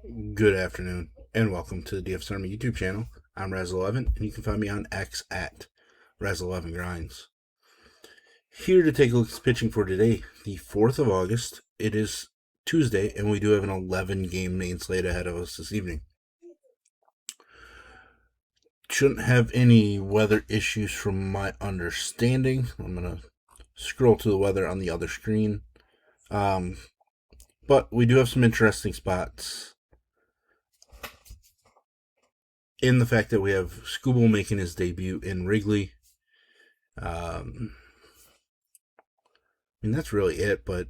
Good afternoon, and welcome to the DFS Army YouTube channel. I'm Razzle11, and you can find me on X at Razzle11Grinds. Here to take a look at pitching for today, the 4th of August. It is Tuesday, and we do have an 11-game main slate ahead of us this evening. Shouldn't have any weather issues from my understanding. I'm going to scroll to the weather on the other screen. But we do have some interesting spots in the fact that we have Scooble making his debut in Wrigley. I mean, that's really it, but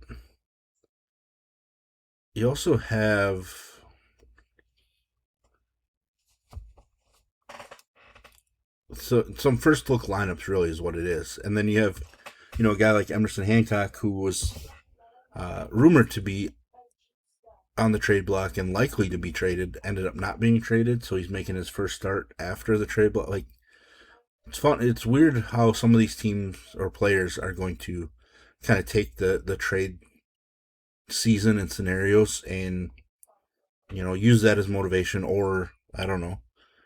you also have some first look lineups, really, is what it is. And then you have, a guy like Emerson Hancock, who was rumored to be on the trade block and likely to be traded, ended up not being traded, so he's making his first start after the trade block. Like, it's fun. It's weird how some of these teams or players are going to kind of take the trade season and scenarios and use that as motivation, or I don't know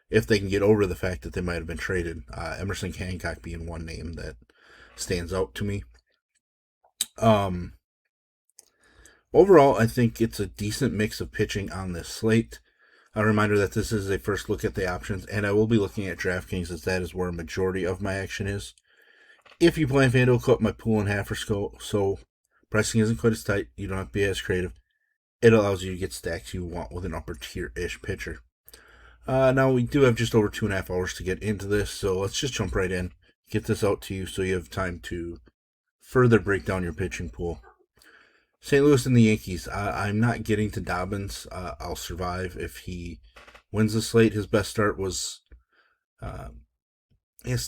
if they can get over the fact that they might have been traded. Emerson Hancock being one name that stands out to me. Overall, I think it's a decent mix of pitching on this slate. A reminder that this is a first look at the options, and I will be looking at DraftKings as that is where a majority of my action is. If you play in FanDuel, cut my pool in half or so pricing isn't quite as tight. You don't have to be as creative. It allows you to get stacks you want with an upper tier-ish pitcher. Now, we do have just over 2.5 hours to get into this, so let's just jump right in. Get this out to you so you have time to further break down your pitching pool. St. Louis and the Yankees. I'm not getting to Dobbins. I'll survive if he wins the slate. His best start was,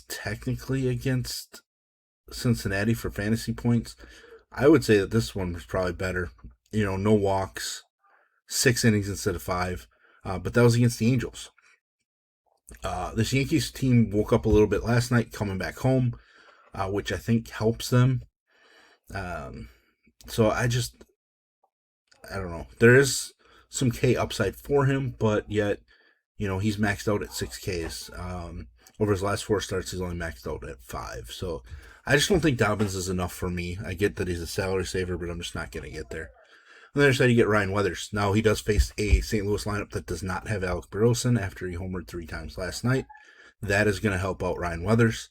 technically against Cincinnati for fantasy points. I would say that this one was probably better. No walks, 6 innings instead of 5. But that was against the Angels. This Yankees team woke up a little bit last night coming back home, which I think helps them. So I don't know. There is some K upside for him, but yet, he's maxed out at 6 Ks. Over his last 4 starts, he's only maxed out at 5. So I just don't think Dobbins is enough for me. I get that he's a salary saver, but I'm just not going to get there. On the other side, you get Ryan Weathers. Now, he does face a St. Louis lineup that does not have Alec Burleson after he homered 3 times last night. That is going to help out Ryan Weathers.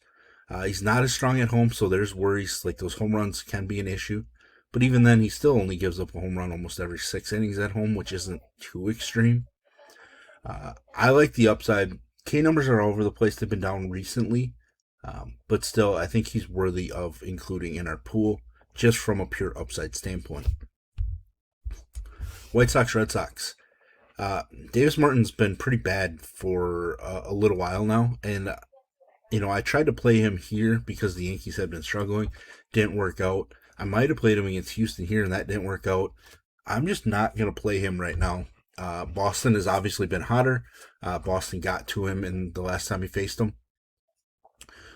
He's not as strong at home, so there's worries. Like, those home runs can be an issue. But even then, he still only gives up a home run almost every 6 innings at home, which isn't too extreme. I like the upside. K numbers are all over the place. They've been down recently. But still, I think he's worthy of including in our pool just from a pure upside standpoint. White Sox, Red Sox. Davis Martin's been pretty bad for a little while now. And, I tried to play him here because the Yankees had been struggling. Didn't work out. I might have played him against Houston here, and that didn't work out. I'm just not going to play him right now. Boston has obviously been hotter. Boston got to him in the last time he faced him.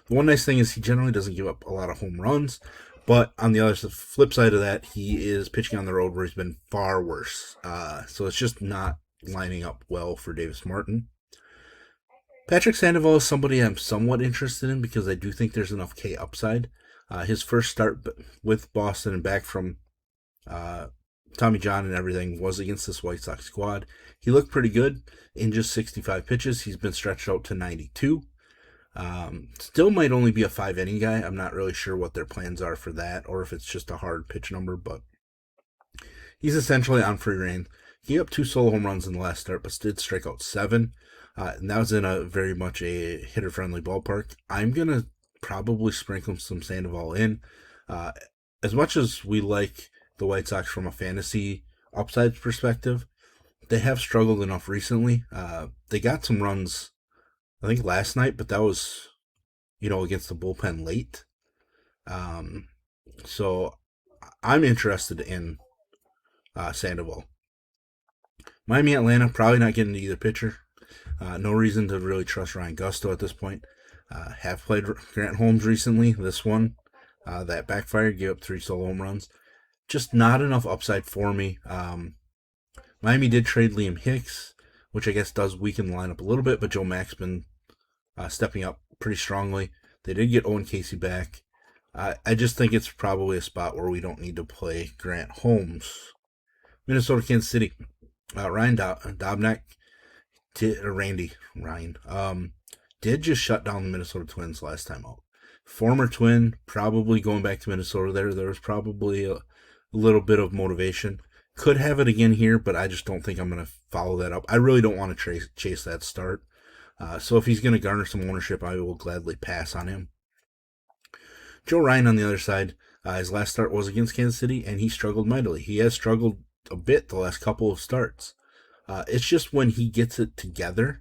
The one nice thing is he generally doesn't give up a lot of home runs, but on the flip side of that, he is pitching on the road where he's been far worse. So it's just not lining up well for Davis Martin. Patrick Sandoval is somebody I'm somewhat interested in because I do think there's enough K upside. His first start with Boston and back from Tommy John and everything was against this White Sox squad. He looked pretty good in just 65 pitches. He's been stretched out to 92. Still might only be a 5-inning guy. I'm not really sure what their plans are for that or if it's just a hard pitch number, but he's essentially on free reign. He gave up 2 solo home runs in the last start, but did strike out 7. And that was in a very much a hitter-friendly ballpark. I'm going to probably sprinkle some Sandoval in. As much as we like the White Sox from a fantasy upside perspective, they have struggled enough recently. They got some runs, I think, last night, but that was, against the bullpen late. So I'm interested in Sandoval. Miami, Atlanta, probably not getting to either pitcher. No reason to really trust Ryan Gusto at this point. Have played Grant Holmes recently. This one, that backfired, gave up 3 solo home runs. Just not enough upside for me. Miami did trade Liam Hicks, which I guess does weaken the lineup a little bit, but Joe Mack's been stepping up pretty strongly. They did get Owen Casey back. I just think it's probably a spot where we don't need to play Grant Holmes. Minnesota, Kansas City. Ryan Dobnak did, or Randy Ryan, did just shut down the Minnesota Twins last time out. Former Twin, probably going back to Minnesota there was probably a little bit of motivation. Could have it again here, but I just don't think I'm going to follow that up. I really don't want to chase that start. So if he's going to garner some ownership, I will gladly pass on him. Joe Ryan on the other side, his last start was against Kansas City, and he struggled mightily. He has struggled a bit the last couple of starts. It's just when he gets it together,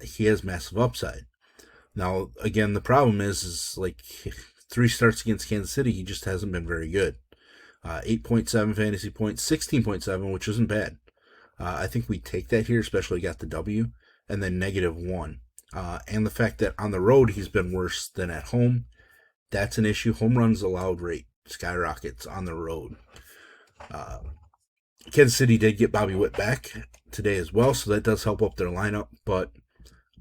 he has massive upside. Now, again, the problem is like 3 starts against Kansas City, he just hasn't been very good. 8.7 fantasy points, 16.7, which isn't bad. I think we take that here, especially got the W, and then -1. And the fact that on the road he's been worse than at home, that's an issue. Home runs allowed rate skyrockets on the road. Kansas City did get Bobby Witt back today as well, so that does help up their lineup, but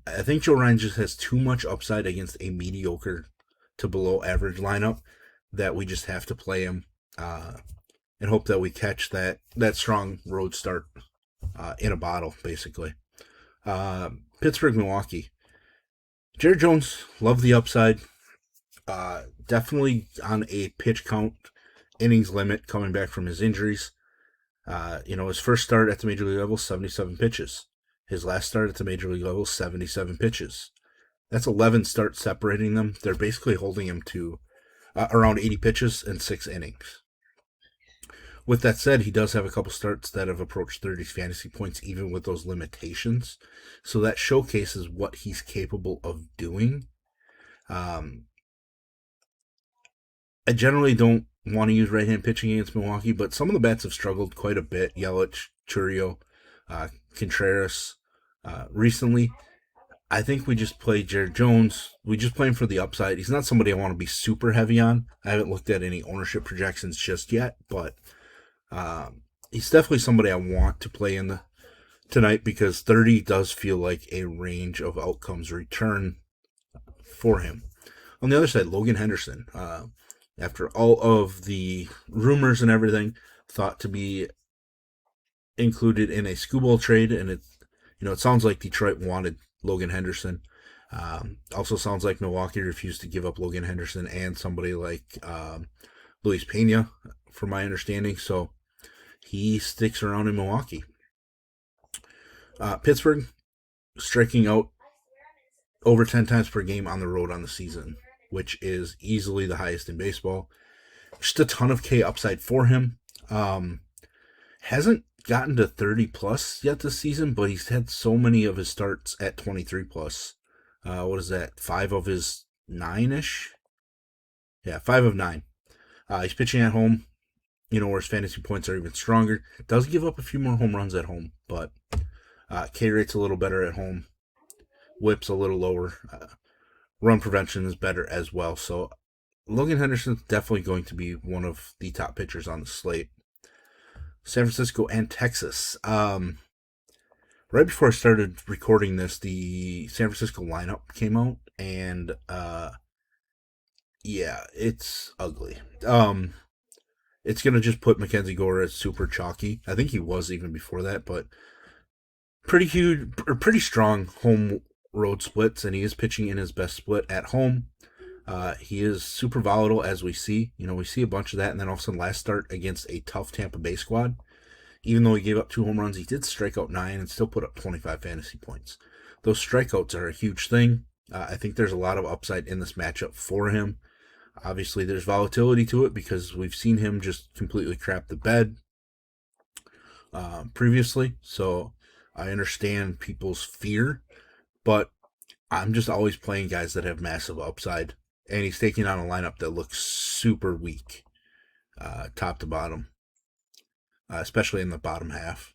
I think Joe Ryan just has too much upside against a mediocre to below average lineup that we just have to play him and hope that we catch that strong road start in a bottle, basically. Pittsburgh, Milwaukee. Jared Jones, love the upside. Definitely on a pitch count innings limit coming back from his injuries. His first start at the major league level, 77 pitches. His last start at the major league level, 77 pitches. That's 11 starts separating them. They're basically holding him to around 80 pitches and 6 innings. With that said, he does have a couple starts that have approached 30 fantasy points, even with those limitations. So that showcases what he's capable of doing. I generally don't want to use right-hand pitching against Milwaukee, but some of the bats have struggled quite a bit. Yelich, Churio, Contreras. Recently, I think we just play Jared Jones. We just play him for the upside. He's not somebody I want to be super heavy on. I haven't looked at any ownership projections just yet, but he's definitely somebody I want to play in tonight because 30 does feel like a range of outcomes return for him. On the other side, Logan Henderson. After all of the rumors and everything, thought to be included in a Skubal trade, and it sounds like Detroit wanted Logan Henderson. Also sounds like Milwaukee refused to give up Logan Henderson and somebody like Luis Pena, from my understanding. So he sticks around in Milwaukee. Pittsburgh, striking out over 10 times per game on the road on the season, which is easily the highest in baseball. Just a ton of K upside for him. Hasn't gotten to 30 plus yet this season, but he's had so many of his starts at 23 plus. What is that? 5 of his 9-ish? Yeah, 5 of 9. He's pitching at home, where his fantasy points are even stronger. Does give up a few more home runs at home, but K rate's a little better at home. Whip's a little lower. Run prevention is better as well. So Logan Henderson's definitely going to be one of the top pitchers on the slate. San Francisco and Texas. Right before I started recording this, the San Francisco lineup came out, and it's ugly. It's going to just put Mackenzie Gore as super chalky. I think he was even before that, but pretty huge, or pretty strong home road splits, and he is pitching in his best split at home. He is super volatile, as we see. We see a bunch of that, and then all of a sudden last start against a tough Tampa Bay squad, even though he gave up 2 home runs, he did strike out 9 and still put up 25 fantasy points. Those strikeouts are a huge thing. I think there's a lot of upside in this matchup for him. Obviously, there's volatility to it because we've seen him just completely crap the bed previously, so I understand people's fear, but I'm just always playing guys that have massive upside, and he's taking on a lineup that looks super weak, top to bottom, especially in the bottom half.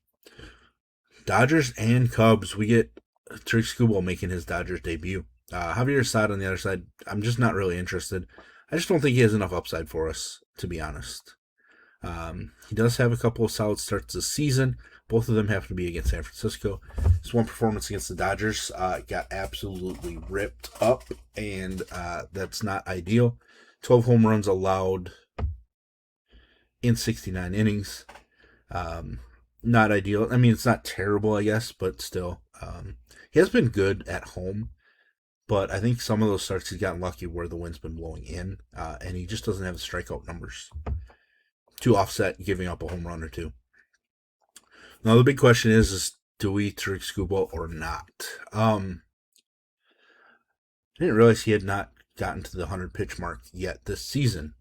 Dodgers and Cubs, we get Tariq Skubal making his Dodgers debut. Javier Assad on the other side, I'm just not really interested. I just don't think he has enough upside for us, to be honest. He does have a couple of solid starts this season, Both of them have to be against San Francisco. This one performance against the Dodgers got absolutely ripped up, and that's not ideal. 12 home runs allowed in 69 innings. Not ideal. I mean, it's not terrible, I guess, but still. He has been good at home, but I think some of those starts he's gotten lucky where the wind's been blowing in, and he just doesn't have the strikeout numbers to offset giving up a home run or two. Now, the big question is do we trick Skubal or not? I didn't realize he had not gotten to the 100-pitch mark yet this season.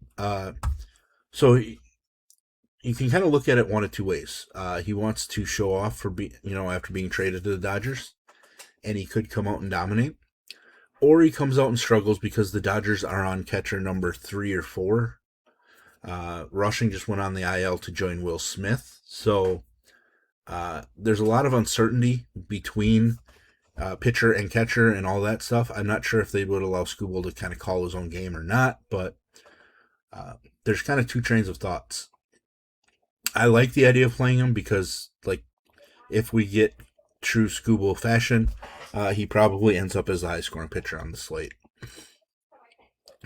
So you can kind of look at it one of two ways. He wants to show off for after being traded to the Dodgers, and he could come out and dominate. Or he comes out and struggles because the Dodgers are on catcher number 3 or 4. Rushing just went on the IL to join Will Smith. So there's a lot of uncertainty between pitcher and catcher and all that stuff. I'm not sure if they would allow Skubal to kind of call his own game or not, but there's kind of two trains of thoughts. I like the idea of playing him because, if we get true Skubal fashion, he probably ends up as the highest scoring pitcher on the slate.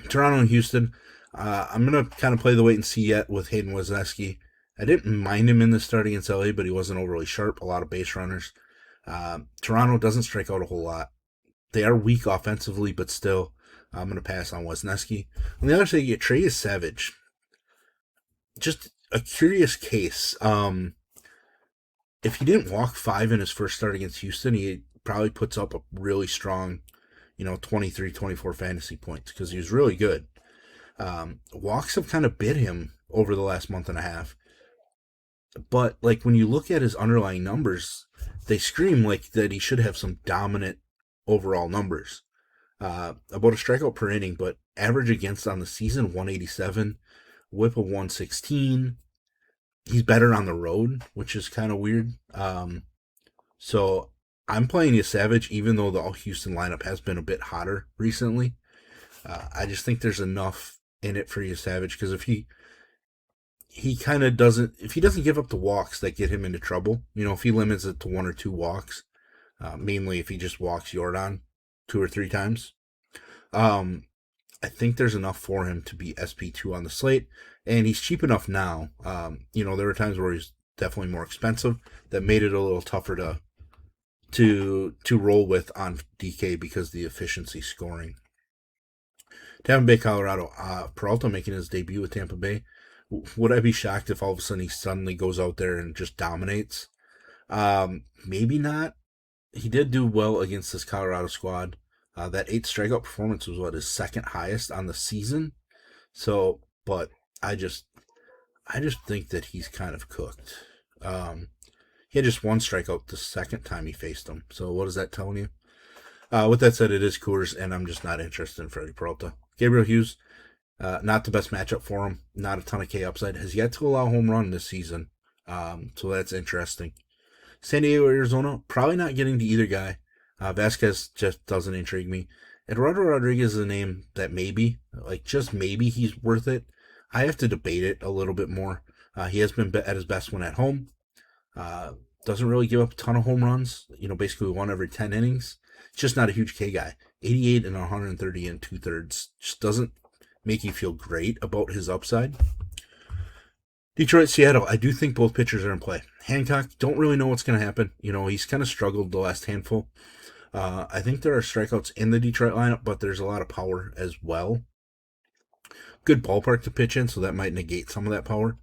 Toronto and Houston, I'm going to kind of play the wait and see yet with Hayden Wesneski. I didn't mind him in the start against LA, but he wasn't overly sharp. A lot of base runners. Toronto doesn't strike out a whole lot. They are weak offensively, but still, I'm going to pass on Wesneski. On the other side, you get Trey Savage. Just a curious case. If he didn't walk 5 in his first start against Houston, he probably puts up a really strong, 23, 24 fantasy points because he was really good. Walks have kind of bit him over the last month and a half. But, when you look at his underlying numbers, they scream that he should have some dominant overall numbers. About a strikeout per inning, but average against on the season, 187, whip of 116. He's better on the road, which is kind of weird. So I'm playing you Savage, even though the Houston lineup has been a bit hotter recently. I just think there's enough in it for you Savage, because if he kind of doesn't, if he doesn't give up the walks that get him into trouble, if he limits it to 1 or 2 walks, mainly if he just walks Jordan 2 or 3 times, I think there's enough for him to be SP2 on the slate, and he's cheap enough now. There were times where he's definitely more expensive that made it a little tougher to roll with on DK because of the efficiency scoring. Tampa Bay, Colorado. Peralta making his debut with Tampa Bay. Would I be shocked if all of a sudden he suddenly goes out there and just dominates? Maybe not. He did do well against this Colorado squad. That 8 strikeout performance was his second highest on the season. So, but I just think that he's kind of cooked. He had just 1 strikeout the second time he faced him. So what is that telling you? With that said, it is Coors, and I'm just not interested in Freddie Peralta. Gabriel Hughes, not the best matchup for him. Not a ton of K upside. Has yet to allow home run this season. So that's interesting. San Diego, Arizona, probably not getting to either guy. Vasquez just doesn't intrigue me. Eduardo Rodriguez is a name that maybe, just maybe he's worth it. I have to debate it a little bit more. He has been at his best when at home. Doesn't really give up a ton of home runs. Basically 1 every 10 innings. Just not a huge K guy. 88 and 130 and 2/3. Just doesn't make you feel great about his upside. Detroit, Seattle. I do think both pitchers are in play. Hancock, don't really know what's going to happen. He's kind of struggled the last handful. I think there are strikeouts in the Detroit lineup, but there's a lot of power as well. Good ballpark to pitch in, so that might negate some of that power.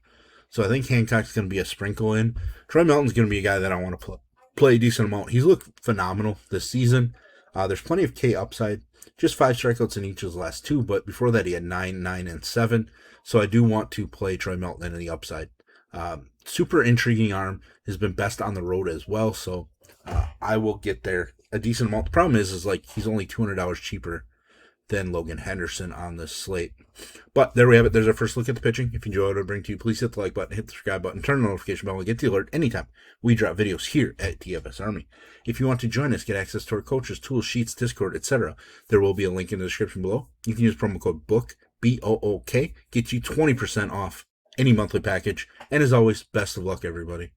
So I think Hancock's going to be a sprinkle in. Troy Melton's going to be a guy that I want to play a decent amount. He's looked phenomenal this season. There's plenty of K upside. Just 5 strikeouts in each of his last 2, but before that he had 9, 9, and 7. So I do want to play Troy Melton in the upside. Super intriguing arm. Has been best on the road as well, so I will get there a decent amount. The problem is he's only $200 cheaper than Logan Henderson on this slate. But there we have it. There's our first look at the pitching. If you enjoyed what I bring to you, please hit the like button, hit the subscribe button, turn the notification bell, and get the alert anytime we drop videos here at DFS Army. If you want to join us, get access to our coaches, tools, sheets, Discord, etc., there will be a link in the description below. You can use promo code BOOK, BOOK, get you 20% off any monthly package. And as always, best of luck, everybody.